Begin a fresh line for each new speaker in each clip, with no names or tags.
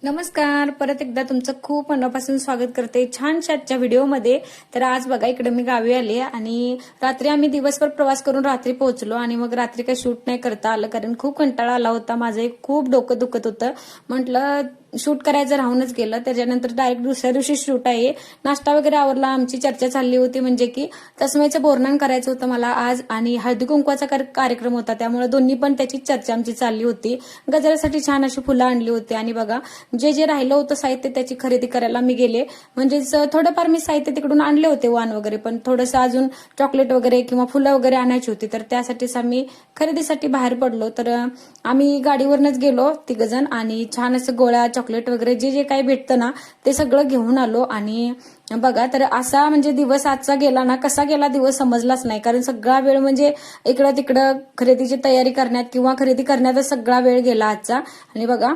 नमस्कार. परत एकदा तुमचं खूप मनापासून स्वागत करते छानशा आजच्या व्हिडिओमध्ये. तर आज बघा इकडे मी गावी आले आणि रात्री आम्ही दिवसभर प्रवास करून रात्री पोहोचलो आणि मग रात्री काही शूट नाही करता आलं कारण खूप कंटाळा आला होता. माझं एक खूप डोकं दुखत होतं. म्हटलं शूट करायचं राहूनच गेलं. त्याच्यानंतर डायरेक्ट दुसऱ्या दिवशी शूट आहे. नाश्ता वगैरे आवरला. आमची चर्चा चालली होती म्हणजे की तसमेचं बोरनहाण करायचं होतं मला आज आणि हळदी कुंकवाचा कार्यक्रम होता, त्यामुळे दोन्ही पण त्याची चर्चा आमची चालली होती. गजरासाठी छान अशी फुलं आणली होती आणि बघा जे जे राहिलं होतं साहित्य त्याची खरेदी करायला मी गेले. म्हणजेच थोडंफार मी साहित्य तिकडून आणले होते वाण वगैरे, पण थोडंसं अजून चॉकलेट वगैरे किंवा फुलं वगैरे आणायची होती, तर त्यासाठीच आम्ही खरेदीसाठी बाहेर पडलो. तर आम्ही गाडीवरनच गेलो तिघजण आणि छान असं गोळ्या चॉकलेट वगैरे जे जे काही भेटतं ना ते सगळं घेऊन आलो. आणि बघा तर असा म्हणजे दिवस आजचा गेला ना, कसा गेला दिवस समजलाच नाही, कारण सगळा वेळ म्हणजे इकडं तिकडं खरेदीची तयारी करण्यात किंवा खरेदी करण्यातच सगळा वेळ गेला आजचा. आणि बघा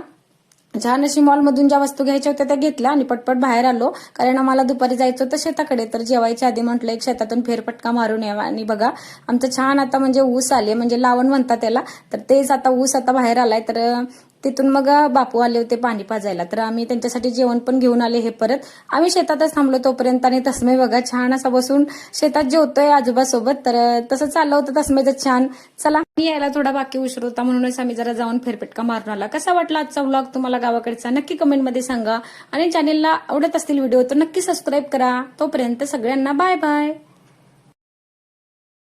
छान अशी मॉलमधून ज्या वस्तू घ्यायच्या होत्या त्या घेतल्या आणि पटपट बाहेर आलो, कारण आम्हाला दुपारी जायचं होतं शेताकडे. तर जेवायच्या आधी म्हटलं एक शेतातून फेरपटका मारून यावा. आणि बघा आमचं छान आता म्हणजे ऊस आले, म्हणजे लावण म्हणतात त्याला, तर तेच आता ऊस आता बाहेर आलाय. तर तिथून मग बापू आले होते पाणी पाजायला, तर आम्ही त्यांच्यासाठी जेवण पण घेऊन आले. हे परत आम्ही शेतातच थांबलो तोपर्यंत आणि तसमे बघा छान असा बसून शेतात जेवतोय आजोबासोबत. तर तसं चाललं होतं तसमेच छान. चला मी यायला थोडा बाकी उशीर होता म्हणूनच आम्ही जरा जाऊन फेरफटका मारून आला. कसा वाटला आजचा व्लॉग तुम्हाला गावाकडचा नक्की कमेंटमध्ये सांगा आणि चॅनेलला आवडत असतील व्हिडिओ तर नक्की सबस्क्राईब करा. तोपर्यंत सगळ्यांना बाय बाय.